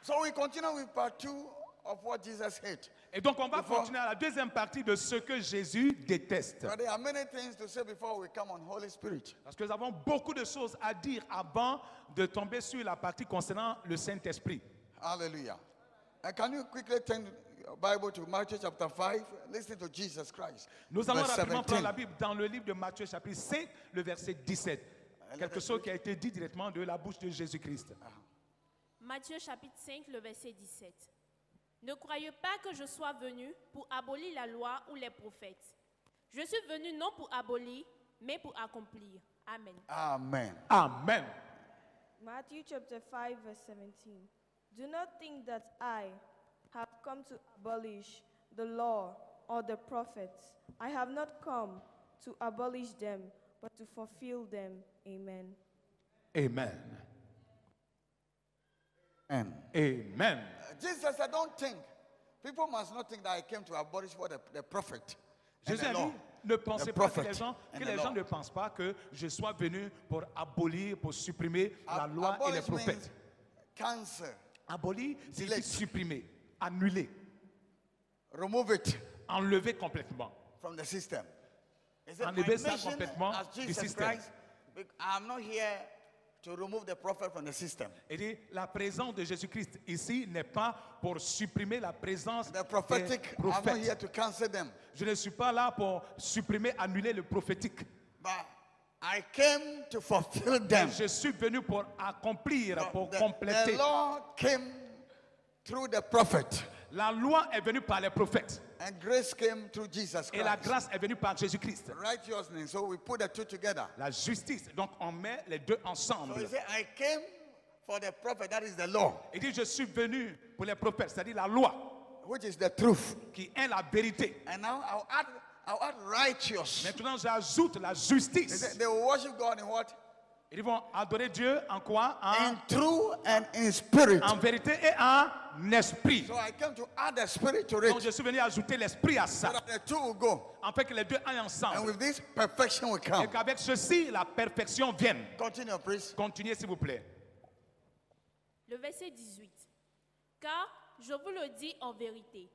So we continue with part 2 of what Jesus hates. Et donc on va continuer à la deuxième partie de ce que Jésus déteste. But there are many things to say before we come on Holy Spirit. Parce que nous avons beaucoup de choses à dire avant de tomber sur la partie concernant le Saint-Esprit. Hallelujah. And can you quickly turn your Bible to Matthew chapter 5? Listen to Jesus Christ. Nous allons Verse rapidement 17. prendre la Bible dans le livre de Matthieu chapitre 5, le verset 17. Quelque chose qui a été dit directement de la bouche de Jésus-Christ. Matthieu chapitre 5, le verset 17. Ne croyez pas que je sois venu pour abolir la loi ou les prophètes. Je suis venu non pour abolir, mais pour accomplir. Amen. Amen. Amen. Matthew chapter 5 verse 17. Do not think that I have come to abolish the law or the prophets. I have not come to abolish them, but to fulfill them. Amen. Amen. Amen. Amen. Jesus said, don't think. People must not think that I came to abolish what the prophet and Jésus the a law. dit, ne pensez The pas que prophet les gens, and the law. ne pensent pas que je sois venu pour abolir, pour supprimer la loi et les Abolish means prophètes. cancel, Abolir, c'est Delete. supprimer, annuler, remove it enlever complètement. from the system. He said, Enlever my ça mission complètement as du Jesus système. Christ, I'm not here to remove the prophet from the system. Et dit, la présence de Jésus-Christ ici n'est pas pour supprimer la présence The des prophetic, I'm not here prophètes. to cancel them. Je ne suis pas là pour supprimer, annuler le prophétique. But I came to fulfill them. Je suis venu pour accomplir, pour The compléter. law came through the prophet, La loi est venue par les prophètes. and grace came through Jesus Et la Christ. grâce est venue par Jésus-Christ. Righteousness. So we put the two together. La justice. Donc on met les deux So ensemble. he said, I came for the prophet, that is the law, Il dit, je suis venu pour les prophètes, c'est-à-dire la loi, which is the truth. qui est la vérité. And now I'll add righteous. Maintenant, j'ajoute la He justice. said, they will worship God in what? Ils vont adorer Dieu en quoi? In truth and in spirit. En vérité et en esprit. So I came to add the spirit to Donc it, je suis venu ajouter l'esprit à so ça. that the two will go. Afin que les deux aillent And ensemble. with this, perfection will Et come. qu'avec ceci, la perfection vienne. Continue, please. Continuez s'il vous plaît. Le verset 18. Car je vous le dis en vérité,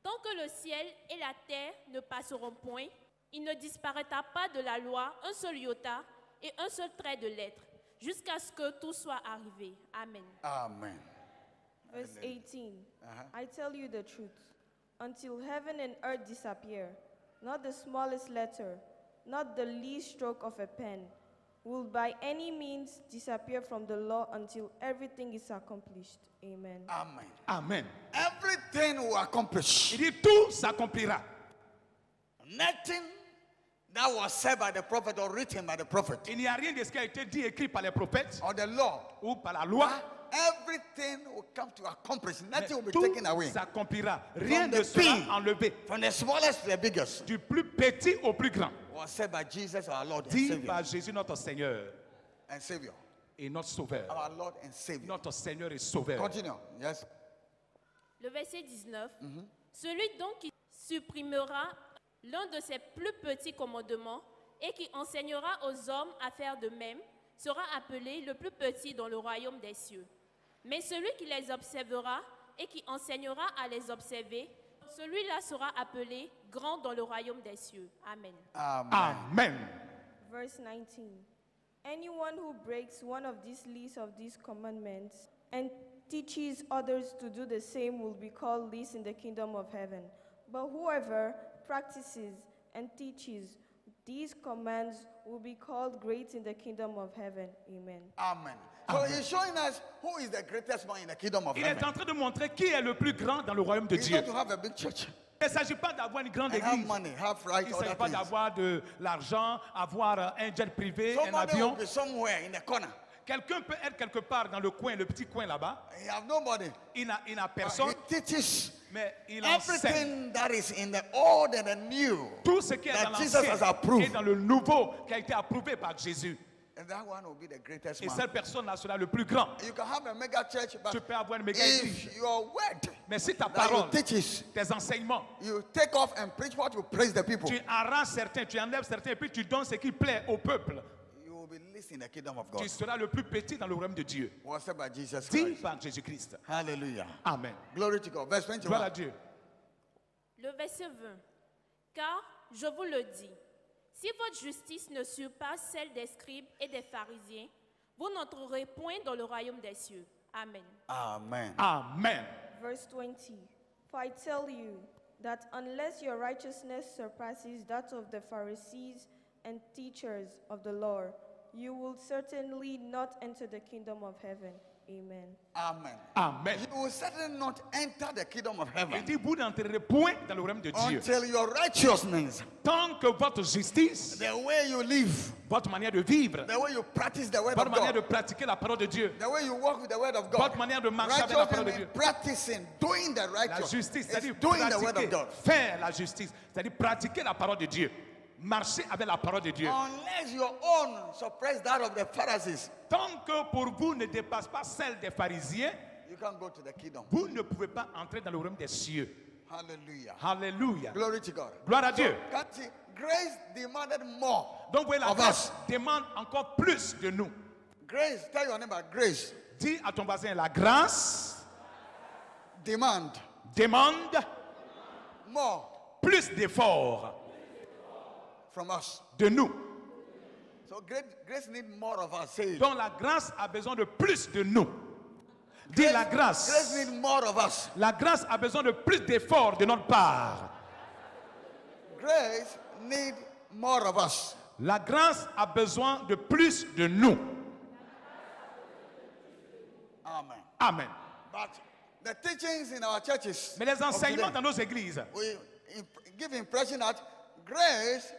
tant que le ciel et la terre ne passeront point, il ne disparaîtra pas de la loi un seul iota et un seul trait de lettre, jusqu'à ce que tout soit arrivé. Amen. Amen. Verse 18. I tell you the truth. Until heaven and earth disappear, not the smallest letter, not the least stroke of a pen, will by any means disappear from the law until everything is accomplished. Amen. Amen. Amen. Everything will accomplish. Il dit tout s'accomplira. Nothing that was said by the prophet or written by the prophet Il n'y a rien de ce qui a été dit écrit par les prophètes or the law. ou par la loi. Everything will come to accomplish. Nothing will be Tout taken away. s'accomplira. Rien the ne sera pea. enlevé. From the smallest to the biggest. Du plus petit au plus grand. Was said by Jesus, our Lord and Dit Savior. par Jésus notre Seigneur And Savior. et notre Sauveur. Our Lord and Savior. Notre Seigneur et Sauveur. Continue. Yes. Le verset 19. Celui donc qui supprimera l'un de ses plus petits commandements et qui enseignera aux hommes à faire de même sera appelé le plus petit dans le royaume des cieux. Mais celui qui les observera et qui enseignera à les observer, celui-là sera appelé grand dans le royaume des cieux. Amen. Amen. Amen. Verse 19. Anyone who breaks one of these least of these commandments and teaches others to do the same will be called least in the kingdom of heaven. But whoever practices and teaches these commands will be called great in the kingdom of heaven. Amen. Amen. So he's showing us who is the greatest man in the kingdom of Il est heaven. en train de montrer qui est le plus grand dans le royaume de He's Dieu. not to have a big church Il ne s'agit pas d'avoir une grande and have église. money, have right, Il ne other s'agit pas things. d'avoir de l'argent, avoir un jet privé, un Somebody will avion. be somewhere in the corner. Quelqu'un peut être quelque part dans le coin, le petit coin là-bas. He have nobody. Il n'a But personne, he teaches mais il enseigne. everything that is in the old and the new. Tout ce qui est that dans Jesus has l'ancien approved. et dans le nouveau qui a été approuvé par Jésus. And that one will be the greatest Et man. cette personne-là sera le plus grand. You can have a mega church, but Tu peux avoir une méga église. if your word Mais si ta that you parole, teaches, tes enseignements, you take off and preach what will praise the people, tu arranges certains, tu enlèves certains, et puis tu donnes ce qui plaît au peuple, you will be least in the kingdom of God. Tu seras le plus petit dans le royaume de Dieu. Was said by Jesus Dit Christ. par Jésus-Christ. Hallelujah. Amen. Glory to God. Verse Gloire à 21. Dieu. Le verset 20. Car, je vous le dis, si votre justice ne surpasse celle des scribes et des pharisiens, vous n'entrerez point dans le royaume des cieux. Amen. Amen. Amen. Verse 20. For I tell you that unless your righteousness surpasses that of the Pharisees and teachers of the law, you will certainly not enter the kingdom of heaven. Amen. Amen. Amen. You will certainly not enter the kingdom of Il heaven dit, vous n'entrerez point dans le royaume de Dieu. until your righteousness, Tant que votre justice, the way you live, votre manière de vivre, the way you practice the word votre of manière de God, pratiquer la parole de Dieu, the way you walk with the word of God, votre manière de marcher avec la parole de righteousness Dieu. means practicing, doing the La righteous, justice, is c'est-à-dire doing the word of pratiquer, God. faire la justice, c'est-à-dire pratiquer la parole de Dieu. Marcher avec la parole de Dieu. Unless your own suppress that of the Pharisees, Tant que pour vous ne dépasse pas celle des pharisiens, you can't go to the kingdom. vous ne pouvez pas entrer dans le royaume des cieux. Hallelujah. Alléluia. Glory to God. Gloire à Dieu. Can't see, grace demanded more Donc, voyez, la of grâce us. demande encore plus de nous. Grace, tell your neighbor, grace Dis à ton voisin, la grâce demande demande more plus d'efforts from us. de nous. So grace need more of us. Say it. Donc, la grâce a besoin de plus de nous. Dis la Grace grâce. need more of us. La grâce a besoin de plus d'efforts de notre part. Grace need more of us. La grâce a besoin de plus de nous. Amen. Amen. But the teachings in our churches, Mais les of enseignements today, dans nos églises we give impression that grace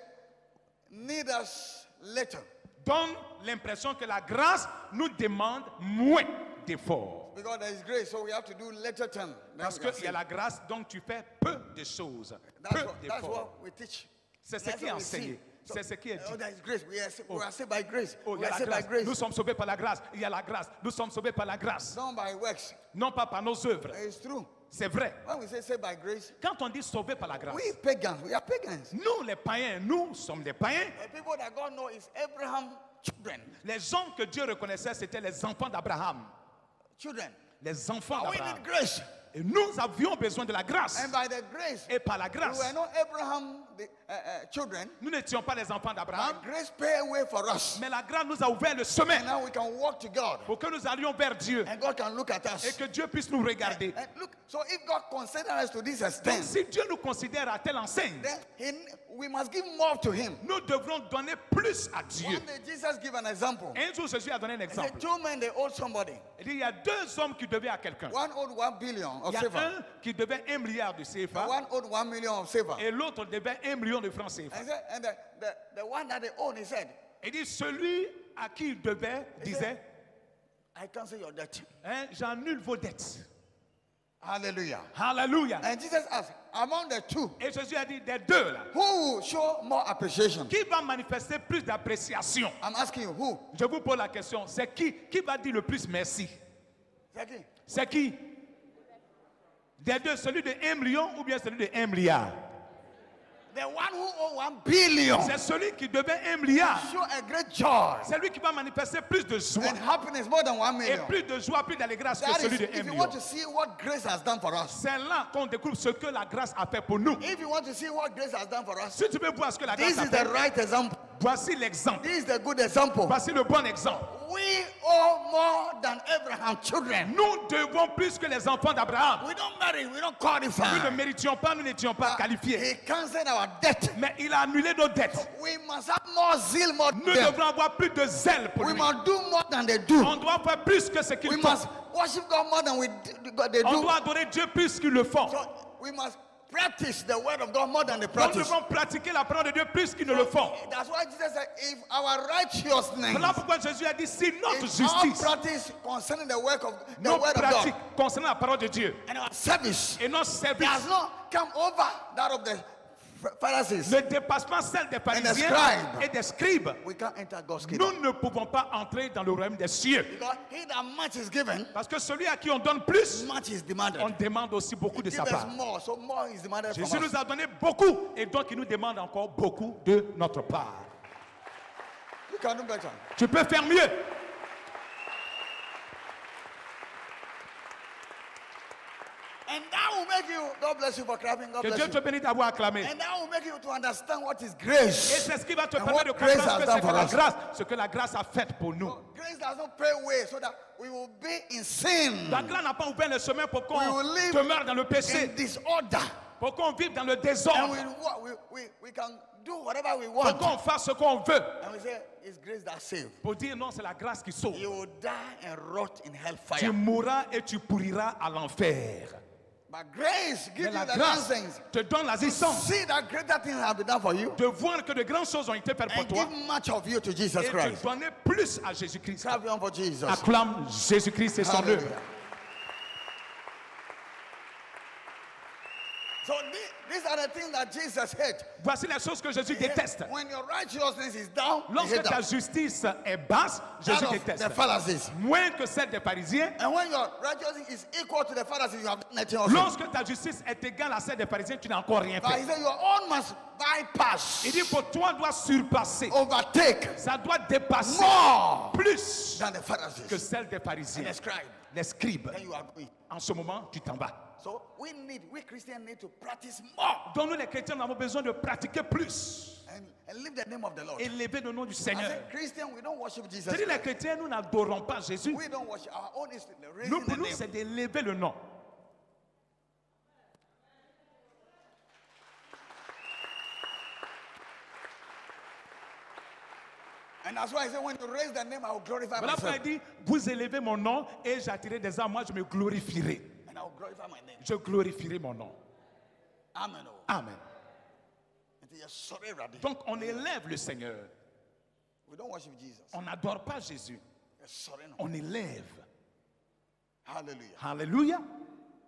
need us little. donnent l'impression que la grâce nous demande moins d'efforts. Because there is grace, so we have to do little thing. Then Parce we can qu'il y a see. la grâce, donc tu fais peu de choses. That's Peu what d'efforts. we teach. C'est ce That's qui est what we see. enseigné. C'est ce qui est Oh, dit. there is grace. We are saved by grace. Oh, il y We a are la saved by grâce. grace. Nous sommes sauvés par la grâce. Il y a la grâce. Nous sommes sauvés par la grâce. Not by works. Non pas par nos œuvres. It's true. C'est vrai. When we say saved by grace, Quand on dit sauvés par la grâce, we pagans, we are pagans. nous les païens, nous sommes des païens. The people that God knows is Abraham children. Les gens que Dieu reconnaissait, c'était les enfants d'Abraham. Children. Les enfants But we d'Abraham. need grace. Et nous avions besoin de la grâce. And by the grace, Et par la we grâce, were not Abraham the, children. nous n'étions pas les enfants d'Abraham, But grace pay way for us. mais la grâce nous a ouvert le chemin And now we can walk to God. pour que nous allions vers Dieu And God can look at et us. que Dieu puisse nous regarder. And look, so if God considers us to this Donc, extent, si Dieu nous considère à telle enseigne, then we must give more to Him. nous devrons donner plus à Dieu. One day Jesus gave an example. Un jour, Jésus a donné un He said, exemple. 2 men, they owed somebody. Il dit, il y a deux hommes qui devaient à quelqu'un. One owed 1 billion Il of y a silver. un qui devait 1 milliard de And CFA one owed 1 million of silver. et l'autre devait 1 million de francs CFA. And the one that they own, he said, Il dit, celui à qui il devait disait, I cancel your debt. hein, j'annule vos dettes. Hallelujah. Alléluia. And Jesus asked, among the two, Et Jésus a dit, des deux là, who will show more appreciation? qui va manifester plus d'appréciation? I'm asking you, who? Je vous pose la question, c'est qui va dire le plus merci? Zaki? C'est qui? Des deux, celui de 1 million ou bien celui de 1 milliard? The one who owed 1 billion. C'est celui qui devait 1 milliard. Show a great joy C'est lui qui va manifester plus de joie and happiness more than 1 et million. plus de joie, plus d'allégresse que That celui is, de 1 if you million. want to see what grace has done for us, C'est là qu'on découvre ce que la grâce a fait pour nous. if you want to see what grace has done for us, Si tu veux voir ce que la this grâce a is the fait, right example. voici l'exemple. This is the good example. Voici le bon exemple. We owe more than Abraham's children. Nous devons plus que les enfants d'Abraham. We don't marry, we don't Nous qualify. ne méritions pas, nous n'étions pas qualifiés. He cancelled our debt. Mais il a annulé nos dettes. We must have more zeal, more Nous them. devrons avoir plus de zèle pour We lui. must do more than they do. On doit faire plus que ce We qu'ils font. must worship God more than they On do. doit adorer Dieu plus qu'ils le font. So we must practice the word of God more than they Nous practice. devons pratiquer la parole de Dieu plus qu'ils ne le font. That's why Jesus said, if our righteousness Voilà pourquoi Jésus a dit, si notre is our justice, practice concerning the work of the nos word of pratiques God concernant la parole de Dieu and our service et notre service does not come over that of the Pharisees, ne dépasse pas celle des pharisiens scribes. et des scribes, we can't enter God's kingdom. nous ne pouvons pas entrer dans le royaume des cieux. Because he that much is given, Parce que celui à qui on donne plus, much is demanded. on demande aussi beaucoup de Give sa us part. more, so more is demanded Jésus from us. nous a donné beaucoup et donc il nous demande encore beaucoup de notre part. Look can do better. Tu peux faire mieux. And that will make you, God bless you for clapping, God Que bless Dieu you. te bénisse d'avoir acclamé. And that will make you to understand what is Et grace. c'est ce qui va te And permettre de what grace comprendre has ce que done c'est que for la us. grâce, ce que la grâce a fait pour nous. So grace does not pay way so that we will be in sin. La grâce n'a pas ouvert le chemin pour qu'on We will live demeure dans le péché, in disorder. pour qu'on vive dans le And désordre, we can do whatever we pour want. qu'on fasse ce qu'on veut. And we say, it's grace that saves. Pour dire non, c'est la grâce qui sauve. You will die and rot in Tu hellfire. mourras et tu pourriras à l'enfer. But grace gives Mais you la the grâce license. te donne l'assistance See that greater things have been done for you. de voir que de grandes choses ont été faites pour And toi give much of you to Jesus et de Christ. donner plus à Jésus-Christ. Clap your hand for Jesus. Acclame Jésus-Christ et son œuvre. Hallelujah. So these are the things that Jesus hates. Voici les choses que Jésus déteste. When your righteousness is down, he Lorsque hates ta that. justice est basse, That Jésus of déteste. the Pharisees. Moins que celle des pharisiens. And when your righteousness is equal to the Pharisees, you have done nothing also. Lorsque ta justice est égale à celle des pharisiens, tu n'as encore rien But he fait. said your own must bypass, Il dit pour toi doit surpasser. overtake Ça doit dépasser more plus than the que Pharisees celle des and pharisiens. the scribes. Les scribes. Then you are going. En ce moment, tu t'en vas. So we Christians need to practice more Donc nous les chrétiens, nous avons besoin de pratiquer plus. and live the name of the Lord. Élever le nom du I Seigneur. said, Christian, we don't worship Jesus. C'est-à-dire les Christ. chrétiens, nous n'adorons pas Jésus. We don't worship. Our own is raising Nous, the pour nous, name. c'est d'élever le nom. And that's why I said, when you raise the name, I will glorify Voilà pourquoi myself. il dit, vous élevez mon nom et j'attirerai des âmes. Moi, je me glorifierai. And I will glorify my name. Je glorifierai mon nom. Amen. Oh. Amen. Until you're sorry, Radhi. Donc, on élève le Seigneur. We don't worship Jesus. On n'adore pas Jésus. You're sorry. No. On élève. Hallelujah. Alléluia.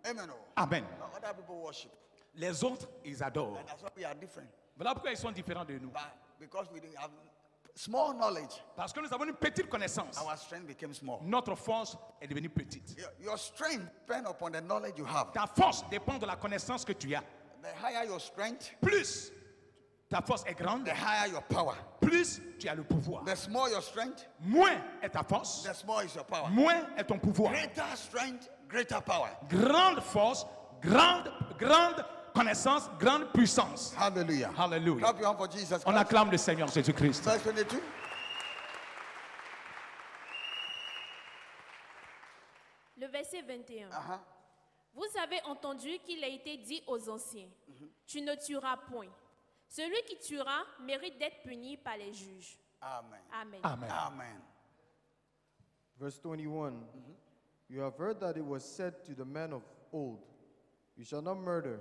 Amen. Oh. Amen. Now, other people worship. Les autres, ils adorent. And that's why we are different. Voilà pourquoi ils sont différents de nous. But because we have small knowledge, Parce que nous avons une petite connaissance. our strength became small. Notre force est devenue petite. Your strength depends upon the knowledge you have. Ta force dépend de la connaissance que tu as. The higher your strength, Plus ta force est grande, the higher your power. plus tu as le pouvoir. The small your strength, Moins est ta force, the small is your power. moins est ton pouvoir. Greater strength, greater power. Grande force, grande connaissance, grande puissance. Hallelujah. Hallelujah. Clap your hand for Jesus On Christ. acclame le Seigneur Jésus-Christ. Verse 22. Le verset 21. Uh-huh. Vous avez entendu qu'il a été dit aux anciens, tu ne tueras point. Celui qui tuera mérite d'être puni par les juges. Amen. Amen. Amen. Amen. Verse 21. You have heard that it was said to the men of old, you shall not murder,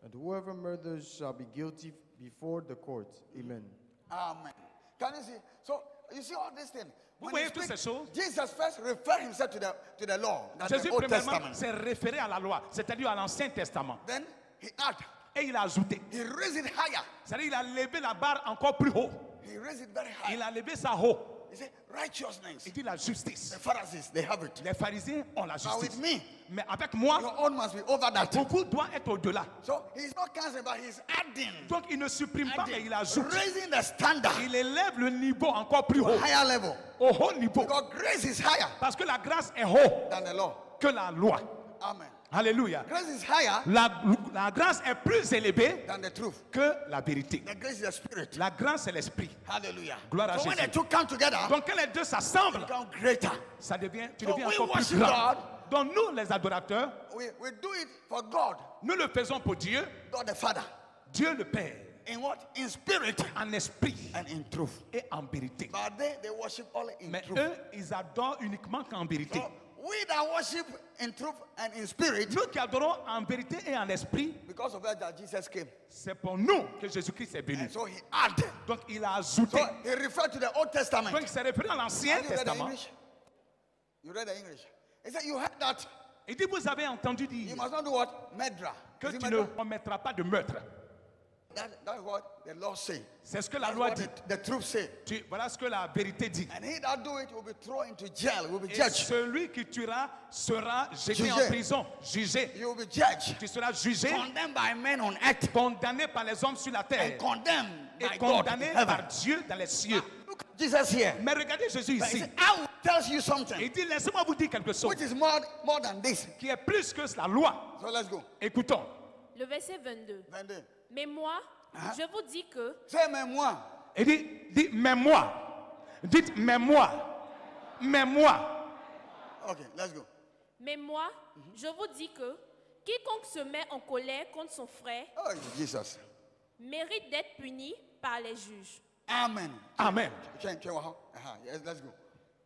and whoever murders shall be guilty before the court. Amen. Amen. Can you see? So you see all these things. Vous When he voyez toutes speaks, ces choses? Jesus first referred himself to the law, that's Jésus, the Old premièrement, Testament. s'est référé à la loi, c'est-à-dire à l'Ancien Testament. Then he added, Et il a ajouté. he raised it higher. C'est-à-dire qu'il a levé la barre encore plus haut. He raised it very Il high. a levé ça haut. He said, righteousness. Il dit la justice. The Pharisees, they have it. Les pharisiens ont la But with justice. me, Mais avec moi, your own must be over that. beaucoup doit être au-delà. So he's not canceling, but he's adding. Donc il ne supprime pas, mais Adding. il ajoute. Raising the standard Il élève le niveau encore plus haut. higher level. Au haut niveau. Because grace is higher Parce que la grâce est haut than the law. que la loi. Amen. Alléluia. Grace is higher La grâce est plus élevée than the truth. que la vérité. The grace is the spirit. La grâce, c'est l'esprit. Hallelujah. Gloire à So when Jésus. the two come together, Donc quand les deux they s'assemblent, become greater. ça devient, tu So deviens we encore plus worship grand. God. Donc nous, les adorateurs, We do it for God, nous le faisons pour Dieu, God the Father. Dieu le Père, In what? In spirit en esprit and in truth. et en vérité. But they worship only in Mais truth. eux, ils adorent uniquement qu'en vérité. So we that worship in truth and in spirit, Nous qui adorons en vérité et en esprit, because of that Jesus came. c'est pour nous que Jésus-Christ est venu. And so he added. Donc il a ajouté. So he referred to the Old Testament. Donc il s'est référé à l'Ancien Have you read the Testament. English? You read the English. He said, you heard that Il dit, vous avez entendu you dire must not do what? Murder. que Is it tu ne murder? commettras pas de meurtre. That's what the law say. C'est ce que la That's loi what dit. the truth say. Voilà ce que la vérité dit. And he that do it will be thrown into jail, will be Et judged. celui qui tuera sera jeté Jugé. en prison, jugé. You will be judged. Tu seras jugé, Condemned by men on earth. condamné par les hommes sur la terre And condemned by et God in condamné heaven. par Dieu dans les cieux. Look at Jesus here. Mais regardez Jésus But he ici. said, I will tell you something Il dit, laissez-moi vous dire quelque chose which is more than this. qui est plus que la loi. So let's go. Écoutons. Le verset 22. 22. Mais moi, je vous dis que Say, mais moi. Il dit, mais moi. Dites, mais moi. Mais moi. Okay, let's go. Mais moi, je vous dis que quiconque se met en colère contre son frère Oh, Jesus. mérite d'être puni par les juges. Amen. Amen. Change, yes, let's go.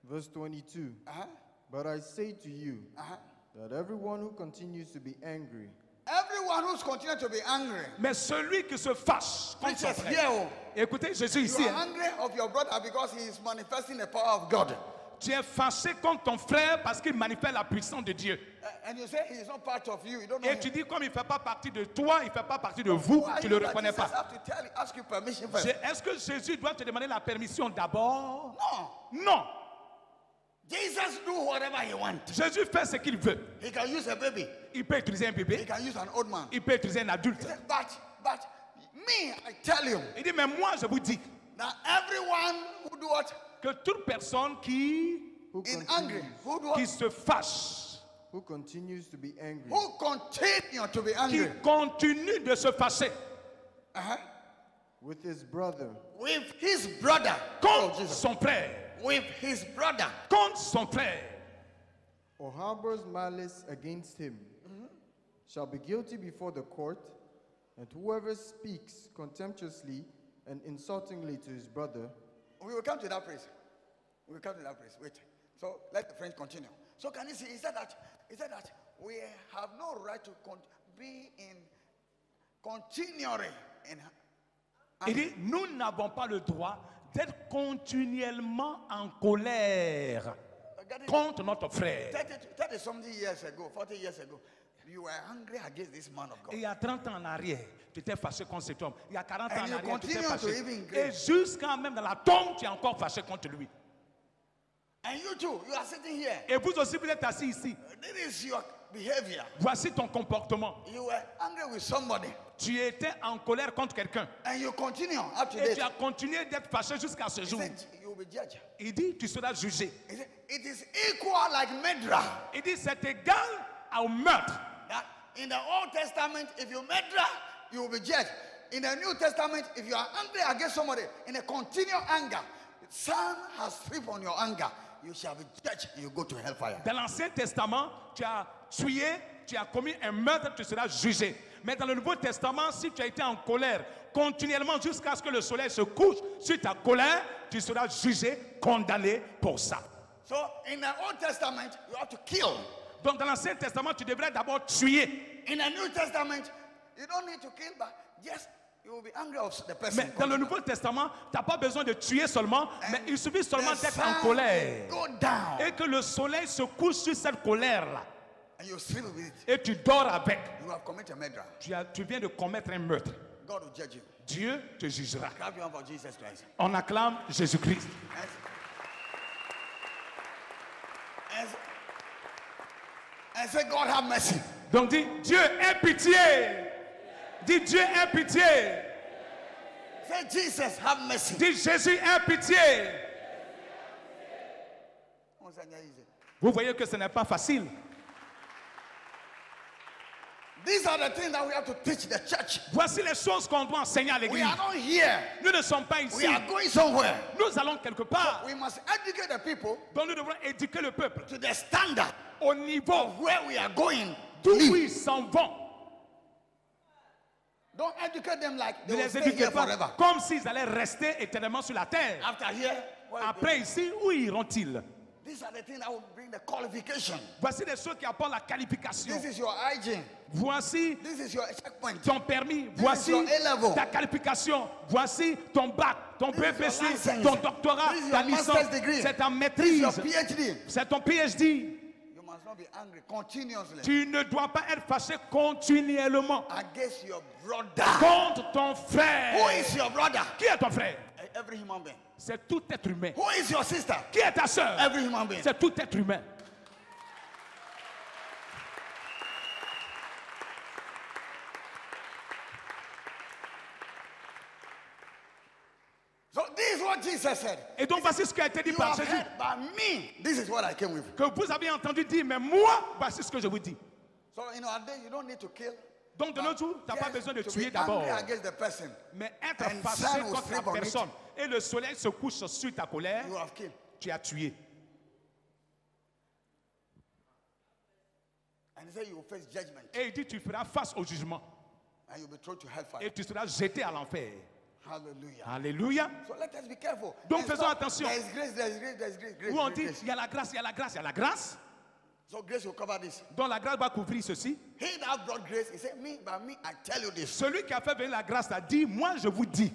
Verse 22. Uh-huh. But I say to you Uh-huh. that everyone who continues to be angry Everyone who's continuing to be angry. Mais celui qui se fâche contre son Preachers here, frère. oh, Écoutez Jésus you ici. are hein. angry of your brother because he is manifesting the power of God. Tu es fâché contre ton frère parce qu'il manifeste la puissance de Dieu. And you say he is not part of you. You don't know Et him. tu dis comme il ne fait pas partie de toi, il ne fait pas partie de vous, Why tu you ne le that reconnais Jesus pas. have to ask you permission first? Est-ce que Jésus doit te demander la permission d'abord? No. Non. Jesus do whatever he wants. Jésus fait ce qu'il veut. He can use a baby. Il peut utiliser un He bébé, can use an old man. il peut utiliser un He adulte. said, but me, I tell you, Il dit, mais moi je vous dis that everyone who do what? que toute personne qui who In angry. Who do what? se fâche, who continues to be angry Who continue to be qui angry continue de se fâcher uh-huh, with his brother with his brother. contre Jesus. son frère, With his brother. contre son frère, or harbors malice against him shall be guilty before the court, and whoever speaks contemptuously and insultingly to his brother We will come to that place. We will come to that place. Wait. So let the French continue. So can you see? He said that we have no right to be in continually in. il dit, nous n'avons pas le droit d'être continuellement en colère contre notre frère. 30 something years ago, 40 years ago, you were angry against this man of Et God. il y a 30 ans en arrière, tu t'es fâché contre cet homme. Il y a 40 ans And en you arrière, tu t'es continue to fâché. even Et grave. jusqu'à même dans la tombe, tu es encore fâché contre lui. And you too, you are sitting here. Et vous aussi, vous êtes assis ici. This is your behavior. Voici ton comportement. You were angry with somebody, Tu étais en colère contre quelqu'un. and you continue up to Et date. tu as continué d'être fâché jusqu'à ce He jour. said, you will be judged. Il dit, tu seras jugé. He said, it is equal like murder. Il dit, c'est égal au meurtre. That in the Old Testament, if you murder, you will be judged. In the New Testament, if you are angry against somebody in a continual anger, sun has stripped on your anger, you shall be judged and you go to hellfire. Dans l'Ancien Testament, tu as tué, tu as commis un meurtre, tu seras jugé. Mais dans le Nouveau Testament, si tu as été en colère continuellement jusqu'à ce que le soleil se couche sur ta colère, tu seras jugé, condamné pour ça. So in the Old Testament, you have to kill. Donc dans l'Ancien Testament, tu devrais d'abord tuer. In the New Testament, you don't need to kill, but just you will be angry of the person. Mais dans le Nouveau Testament, tu n'as pas besoin de tuer seulement, mais il suffit seulement The d'être en sun colère. go down, Et que le soleil se couche sur cette colère-là. and you sleep with it. Et tu dors avec. You have committed murder. Tu viens de commettre un meurtre. God will judge you. Dieu te jugera. Clap your hand for Jesus Christ. On acclame Jésus-Christ. And say, God have mercy. Donc dis, Dieu aie pitié. Dis, Dieu aie pitié. Say, Jesus have mercy. Dis, Jésus aie pitié. Vous voyez que ce n'est pas facile. These are the things that we have to teach the church. Voici les choses qu'on doit enseigner à We l'église. are not here. Nous ne sommes pas We ici. are going somewhere. Nous allons quelque part. We must educate the people Donc nous devrons éduquer le peuple to the standard au niveau of where we are going d'où to live. ils s'en vont. Don't educate them like they Ne will les stay éduquez here pas forever. comme s'ils allaient rester éternellement sur la terre. After here, where will Après ici, où iront-ils? these are the things that will bring the qualification. Voici les choses qui apportent la qualification. This is your hygiene. Voici This is your checkpoint. ton permis. Voici your A-level. ta qualification. Voici ton bac, ton This is your BPC, license. ton doctorat, This is ta your licence. master's degree. C'est ta This is maîtrise. your PhD. C'est ton PhD. You must not be angry continuously Tu ne dois pas être fâché continuellement against your brother. contre ton frère. Who is your brother? Qui est ton frère? Every human being. C'est tout être humain. Who is your sister? Qui est ta soeur? Every human being. C'est tout être humain. So this is what Jesus said. Et donc voici ce qui a été dit You par have Jésus. heard by me. This is what I came with. Que vous avez entendu dire, mais moi, voici ce que je vous dis. So in our day, you don't need to kill. Donc de nos jours, tu n'as pas Yes, besoin de to tuer be d'abord, angry against the person. mais être And fâché sun will contre la sleep on it. personne. Et le soleil se couche sur ta colère, You have killed. tu as tué. And he said you will face judgment. Et il dit, tu feras face au jugement. And you'll be thrown to hellfire. Et tu seras jeté à l'enfer. Hallelujah. Alléluia. So let us be careful. Donc And faisons stop. attention. There is grace, there is grace, there is grace, grace, Où on grace, dit, grace. il y a la grâce, il y a la grâce, il y a la grâce. So grace will cover this. Donc la grâce va couvrir ceci. He that brought grace, he said, me, by me, I tell you this. Celui qui a fait venir la grâce a dit, moi je vous dis.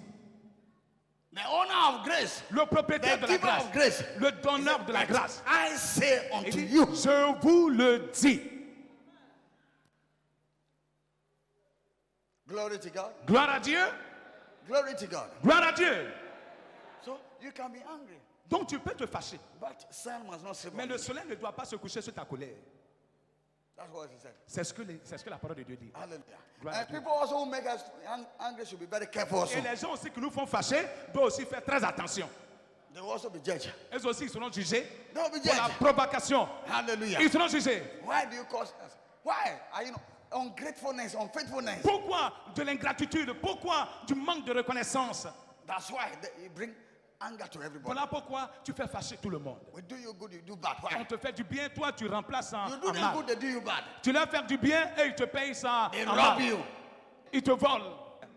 The owner of grace, Le propriétaire the de la giver of grace, le donneur de la like grâce. I say Il unto dit, you. je vous le dis. Glory to God. Gloire à Dieu. Glory to God. Gloire à Dieu. So you can be angry, Donc tu peux te fâcher. but sun must not sleep Mais on le you. soleil ne doit pas se coucher sur ta colère. That's what he said. C'est ce que la parole de Dieu dit. Hallelujah. Glory to And God. people also who make us angry should be very careful also. Et les gens aussi qui nous font fâcher doivent aussi faire très attention. They will also be judged. Eux aussi ils seront jugés They will be pour la judged. provocation. Hallelujah. Ils seront jugés. Why do you cause us? Why are you ungratefulness, unfaithfulness? Pourquoi de l'ingratitude? Pourquoi du manque de reconnaissance? That's why you bring anger to everybody. Voilà pourquoi tu fais fâcher tout le monde. We do you good, you do bad. On Why? te fait du bien, toi tu remplaces en, You do en them mal. good, they do you bad. Tu leur fais du bien et ils te payent ça They en rob mal. you. Ils te volent.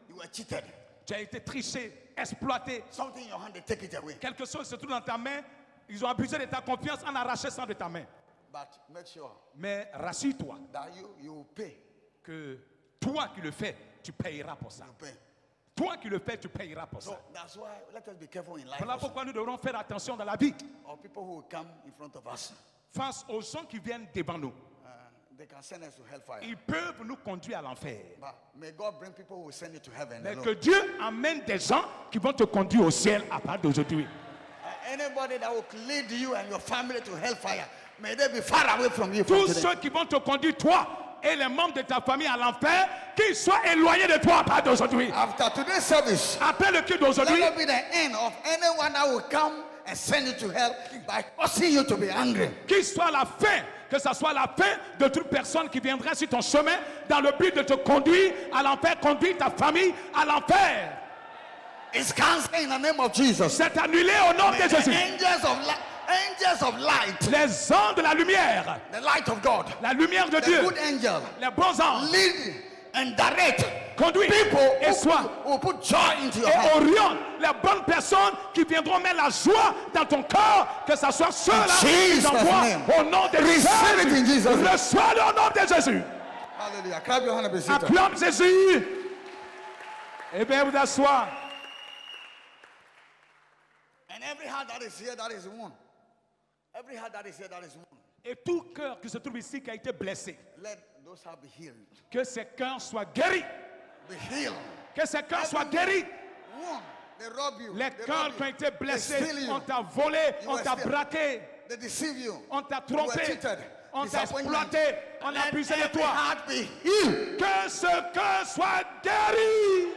You were cheated. Tu as été triché, exploité. Something in your hand, they take it away. Quelque chose se trouve dans ta main. Ils ont abusé de ta confiance en arrachant ça de ta main. But make sure Mais rassure-toi that you will pay. que toi qui le fais, tu payeras pour ça. You pay. Toi qui le fais, tu payeras pour So ça. that's why let us be careful in life. Voilà Also. pourquoi nous devrons faire attention dans la vie Or people who will come in front of us, face aux gens qui viennent devant nous. they can send us to hellfire. Ils peuvent nous conduire à l'enfer. But may God bring people who will send you to heaven. Mais alone. que Dieu amène des gens qui vont te conduire au ciel à partir d'aujourd'hui. Anybody that will lead you and your family to hellfire, may they be far away from you. From Tous today. ceux qui vont te conduire, toi et les membres de ta famille à l'enfer, qu'ils soient éloignés de toi à partir d'aujourd'hui. After today's service, Après le culte let d'aujourd'hui, it be the end of anyone that will come and send you to hell by causing you to be angry. qu'il soit la fin, que ce soit la fin de toute personne qui viendra sur ton chemin dans le but de te conduire à l'enfer, conduire ta famille à l'enfer. It's cancelled in the name of Jesus. C'est annulé au nom de The Jésus. angels of light, Les anges de la lumière, the light of God, la lumière de the Dieu, good angel, les bons anges, lead and direct conduis people et sois who put joy into your et heart. oriente les bonnes personnes qui viendront mettre la joie dans ton cœur, que ce soit ceux-là qui Jesus' t'envoient name. au nom de Receive it in Jésus. Jesus' name. Reçois-le au nom de Jésus. Hallelujah. Clap your hand and be seated. Acclame Jésus. Et bien vous asseoir. And every heart that is here, that is one. Every heart that is here, that is one. Et tout cœur qui se trouve ici qui a été blessé, Let those hearts be healed. que ces cœurs soient guéris. Be healed. Que ces cœurs soient guéris. One. They rob you. Les They cœurs rob qui ont you. été They blessés, steal you. on t'a volé, You on were t'a steal- braqué, They deceive you. on t'a You were trompé, cheated. on t'a Disappointment. exploité, on a Let abusé de every toi. heart be healed. Que ce cœur soit guéri.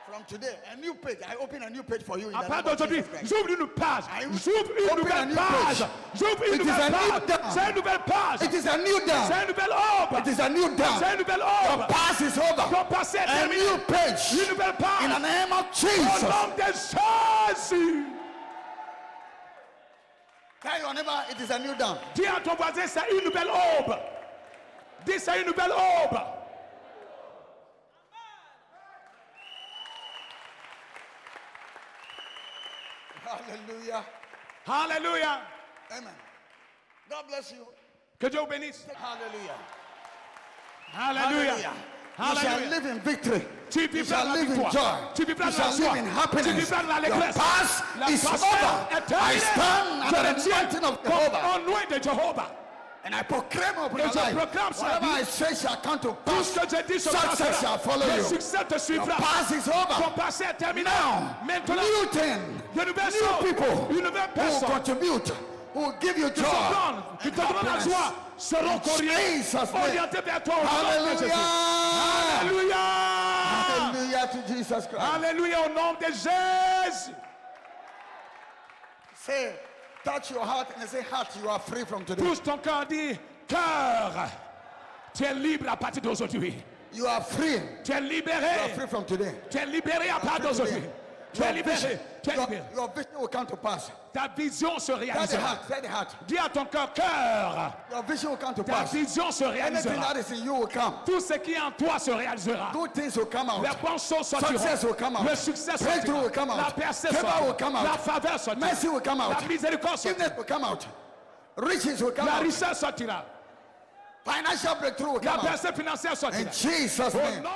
From today, a new page. I open a new page for you in À the partir name of d'aujourd'hui, Jesus Christ. j'ouvre une page. J'ouvre une Open a nouvelle new page. page. J'ouvre une It is nouvelle a new page. dawn. C'est une nouvelle page. It is a new C'est dawn. une nouvelle aube. It is a new dawn. C'est une nouvelle Your aube. past is over. Ton passé est A terminé. new page. Une nouvelle In the page. name of Au Jesus. nom de Jésus. Tell your neighbor, it is a new dawn. Dis à ton voisin, c'est une nouvelle aube. Dis, c'est une nouvelle aube. Hallelujah. Alléluia. Amen. God bless you. Que Dieu vous bénisse. Hallelujah. Alléluia. You shall Alléluia. live in victory. Tu You vivras shall la live in victoire. joy. Tu vivras You la shall joie. live in Tu happiness. vivras la Your allégresse. past La is passée over. est I terminée. stand Je under the retiens anointing of comme Jehovah. au nom de Jéhovah. And I proclaim upon Et your je life, proclame sur la whatever vie. I say shall come to Tout pass. ce que j'ai dit se Success shall follow passera. Le you. succès te Your suivra. past is Ton over. passé est terminé. Now, Maintenant, new thing, de nouvelles new choses, people une nouvelle who will personne contribute, who will give you qui joy te donne, qui and te donne la happiness. joie, seront In corrigiés, Jesus' name. orientés vers toi. Au nom de Jésus. Hallelujah. Alléluia. Hallelujah to Jesus Christ. Alléluia au nom de Jésus. Say, touch your heart and say, heart, you are free from today. Touche ton cœur, dis, cœur, tu es libre à partir d'aujourd'hui. You are free. Tu es You are libéré. free from today. Tu es libéré à partir d'aujourd'hui. Tu es libéré. Tu es libéré. Your vision will come to pass. Ta vision se Tell the réalisera. heart, tell the heart. Dis à ton cœur, cœur, Your vision will come to ta pass. vision se Anything réalisera. that is in you will come. Tout ce qui est en toi se réalisera. Good things will come out. Les bonnes choses sortiront. Success will come out. Le succès Breakthrough sortira. will come out. La percée Favor will sortira. come out. La faveur sortira. Mercy will come La out. miséricorde sortira. Forgiveness will come out. Riches will come La out. richesse sortira. Financial breakthrough will La come out. percée financière In sortira. Jesus' Au name. nom